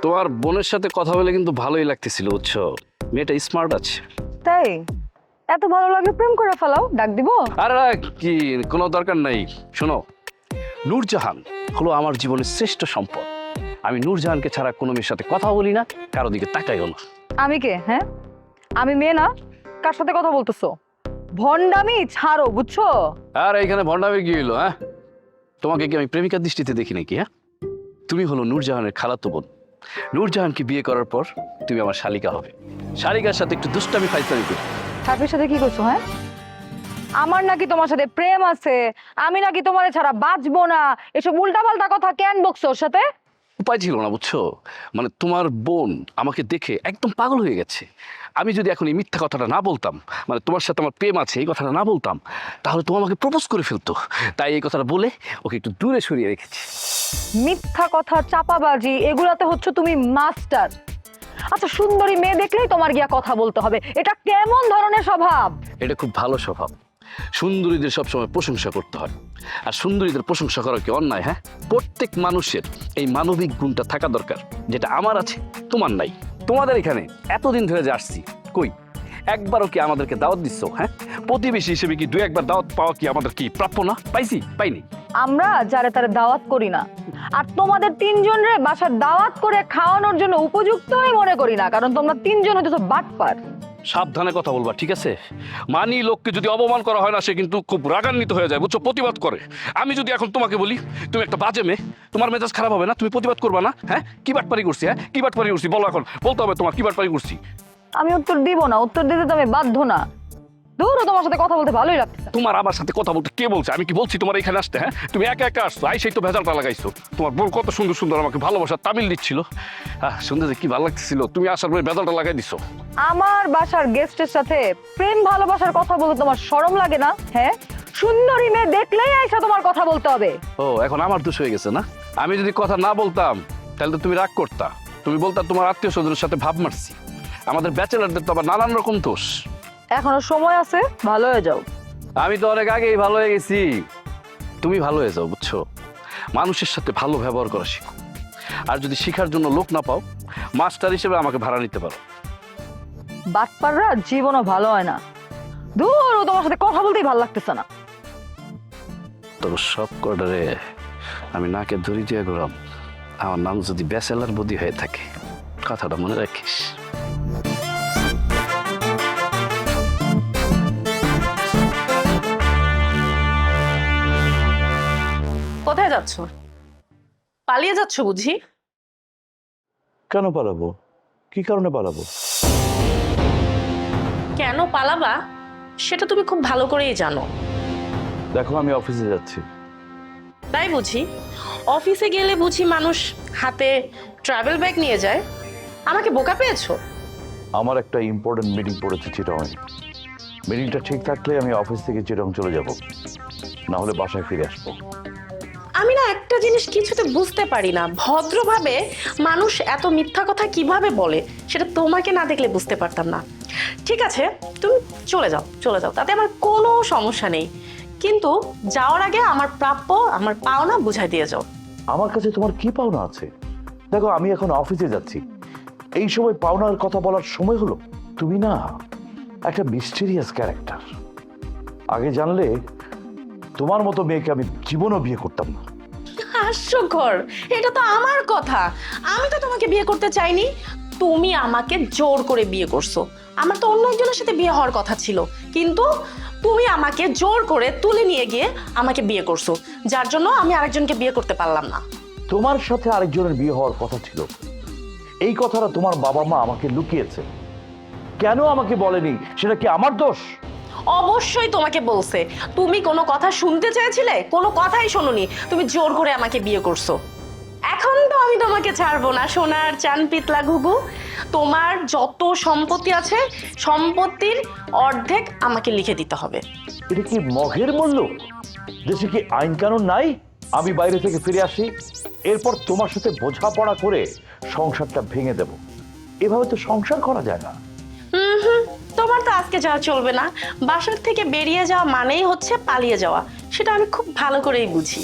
তোমার বোনের সাথে কথা বলে কিন্তু ভালোই লাগতেছিল, বুঝছো? মেয়েটা স্মার্ট আছে। তাই এত ভালো লাগলে প্রেম করে ফেলাও, ডাক দিব? আরে কি, কোনো দরকার নাই। শোনো, নূরজাহান হলো আমার জীবনের শ্রেষ্ঠ সম্পদ। আমি নূরজাহানকে ছাড়া কোনো মেয়ের সাথে কথা বলি না, কারো দিকে তাকাইও না। আমি কে? হ্যাঁ, আমি মেয়ে না? কার সাথে কথা বলতেছো? ভন্ডামি ছাড়ো, বুঝছো? আর এইখানে ভণ্ডামি কি হইলো? হ্যাঁ, তোমাকে কি আমি প্রেমিকার দৃষ্টিতে দেখি নাকি? হ্যাঁ, তুমি হলো নূরজাহানের খালাতো বোন। নূরজাহানকে বিয়ে করার পর তুমি আমার শালিকা হবে। শালিকার সাথে একটু দুষ্টামি ফাইজলামি করি। সাথে সাথে কি করছো? হ্যাঁ, আমার নাকি তোমার সাথে প্রেম আছে, আমি নাকি তোমার ছাড়া বাঁচবো না, এসব উল্টাপাল্টা কথা কেন বকছো ওর সাথে? উপায় ছিল না, বুঝছো? মানে তোমার বোন আমাকে দেখে একদম পাগল হয়ে গেছে। আমি যদি এখন এই মিথ্যা কথাটা না বলতাম, মানে তোমার সাথে আমার প্রেম আছে এই কথাটা না বলতাম, তাহলে তো আমাকে প্রপোজ করে ফেলতো। তাই এই কথাটা বলে ওকে একটু দূরে সরিয়ে রেখেছি। মিথ্যা কথা, চাপাবাজি, এগুলাতে হচ্ছে তুমি মাস্টার। আচ্ছা, সুন্দরী মেয়ে দেখলেই তোমার গিয়া কথা বলতে হবে, এটা কেমন ধরনের স্বভাব? এটা খুব ভালো স্বভাব। সুন্দরীদের সবসময় প্রশংসা করতে হয়, আর সুন্দরীদের প্রশংসা করা কি অন্যায়? হ্যাঁ, প্রত্যেক মানুষের এই মানবিক গুণটা থাকা দরকার, যেটা আমার আছে, তোমার নাই। তোমাদের এখানে এতদিন ধরে যে আসছি, কই একবারও কি আমাদেরকে দাওয়াত দিচ্ছ? হ্যাঁ, প্রতিবেশী হিসেবে কি দু একবার দাওয়াত পাওয়া কি আমাদের কি প্রাপ্য না? পাইছি? পাইনি? আমরা যারে তারে দাওয়াত করি না, আর তোমাদের তিনজনরে বাসার দাওয়াত করে খাওয়ানোর জন্য উপযুক্তই মনে করি না, কারণ তোমরা তিনজন হইতেছো বাটপার। সাবধানে কথা বলবা, ঠিক আছে? মানি লোককে যদি অপমান করা হয় না, সে কিন্তু খুব রাগান্বিত হয়ে যায়, বুঝছো? প্রতিবাদ করে। আমি যদি এখন তোমাকে বলি তুমি একটা বাজে মেয়ে, তোমার মেজাজ খারাপ হবে না? তুমি প্রতিবাদ করবা না? হ্যাঁ, কি বাটপারি করছি? হ্যাঁ, কি বাটপারি করছি বলো, এখন বলতে হবে তোমার কি বাটপারি করছি। আমি উত্তর দিব না, উত্তর দিতে তো আমি বাধ্য না। দূর, তোমার সাথে কথা বলতে ভালোই লাগতেছে। তোমার আমার সাথে কথা বলতে কে বলছে? আমি কি বলছি তোমার এখানে আসতে? হ্যাঁ, তুমি একা একা আসছো, সেই তো ভেজালটা লাগাইছো। তোমার বোন কত সুন্দর সুন্দর আমাকে ভালোবাসা তামিল দিচ্ছিল, শুনতে যে কি ভালো লাগতেছিল, তুমি আসার পরে ভেজালটা লাগাই দিছো। আমার বাসার গেস্টের সাথে প্রেম ভালোবাসার কথা বলতে তোমার শরম লাগে না? হ্যাঁ, সুন্দরী মেয়ে দেখলেই আইসা তোমার কথা বলতে হবে। ও, এখন আমার দোষ হয়ে গেছে না? আমি যদি কথা না বলতাম তাহলে তো তুমি রাগ করতা, তুমি বলতা তোমার আত্মীয় স্বজনের সাথে ভাব মারছি। আমাদের ব্যাচেলারদের তো আবার নানান রকম দোষ। এখনো সময় আছে, ভালো হয়ে যাও। আমি তো অনেক আগেই ভালো হয়ে গেছি, তুমি ভালো হয়ে যাও, বুঝছো? মানুষের সাথে ভালো ব্যবহার করা শিখো, আর যদি শিখার জন্য লোক না পাও, মাস্টার হিসেবে আমাকে ভাড়া নিতে পারো। বাটপাররা জীবনও ভালো হয় না। দূর, তোমার সাথে কথা বলতেই ভালো লাগতেছে না। তোর সব কটারে আমি নাকে ধরি দিয়ে গেলাম, আমার নাম যদি ব্যাচেলার বদি হয়ে থাকে, কথাটা মনে রাখিস। কোথায় যাচ্ছ? পালিয়ে যাচ্ছ বুঝি? কেন পালাবো? কি কারণে পালাবো? কেন পালাবা সেটা তুমি খুব ভালো করেই জানো। দেখো, আমি অফিসে যাচ্ছি। তাই বুঝি? অফিসে গেলে বুঝি মানুষ হাতে ট্রাভেল ব্যাগ নিয়ে যায়? আমাকে বোকা পেয়েছো? আমার একটা ইম্পর্টেন্ট মিটিং পড়েছে চিটংয়ে। মিটিংটা ঠিক থাকলে আমি অফিস থেকে চিটং চলে যাব, না হলে বাসায় ফিরে আসবো। আমি না একটা জিনিস কিছুতে বুঝতে পারি না, ভদ্রভাবে মানুষ এত মিথ্যা কথা কিভাবে বলে, সেটা তোমাকে না দেখলে বুঝতে পারতাম না। ঠিক আছে, তুমি চলে যাও, চলে যাও, তাতে আমার কোনো সমস্যা নেই, কিন্তু যাওয়ার আগে আমার প্রাপ্য, আমার পাওনা বুঝাই দিয়ে যাও। আমার কাছে তোমার কি পাওনা আছে? দেখো, আমি এখন অফিসে যাচ্ছি, এই সময় পাওনার কথা বলার সময় হলো? তুমি না একটা মিস্টেরিয়াস ক্যারেক্টার। আগে জানলে তোমার মতো মেয়েকে আমি জীবনও বিয়ে করতাম না। হাস্যকর, এটা তো আমার কথা। আমি তো তোমাকে বিয়ে করতে চাইনি, তুমি আমাকে জোর করে বিয়ে করছো। আমার তো অন্য একজনের সাথে বিয়ে হওয়ার কথা ছিল, কিন্তু তুমি আমাকে জোর করে তুলে নিয়ে গিয়ে আমাকে বিয়ে করছো, যার জন্য আমি আরেকজনকে বিয়ে করতে পারলাম না। তোমার সাথে আরেকজনের বিয়ে হওয়ার কথা ছিল, এই কথাটা তোমার বাবা মা আমাকে লুকিয়েছে। কেন আমাকে বলেনি? সেটা কি আমার দোষ? অবশ্যই তোমাকে বলছে, তুমি কোনো কথা শুনতে চেয়েছিলে, কোনো কথাই শোনোনি, তুমি জোর করে আমাকে বিয়ে করছো। এখন তো আমি তোমাকে ছাড়বো না, সোনার চান পিতলা ঘুঘু। তোমার যত সম্পত্তি আছে, সম্পত্তির অর্ধেক আমাকে লিখে দিতে হবে। এটা কি মগের মূল্য? দেশে কি আইন কানুন নাই? আমি বাইরে থেকে ফিরে আসি, এরপর তোমার সাথে বোঝাপড়া করে সংসারটা ভেঙে দেব। এভাবে তো সংসার করা যায় না। তোমার তো আজকে যাওয়া চলবে না। বাসার থেকে বেরিয়ে যাওয়া মানেই হচ্ছে পালিয়ে যাওয়া, সেটা আমি খুব ভালো করেই বুঝি।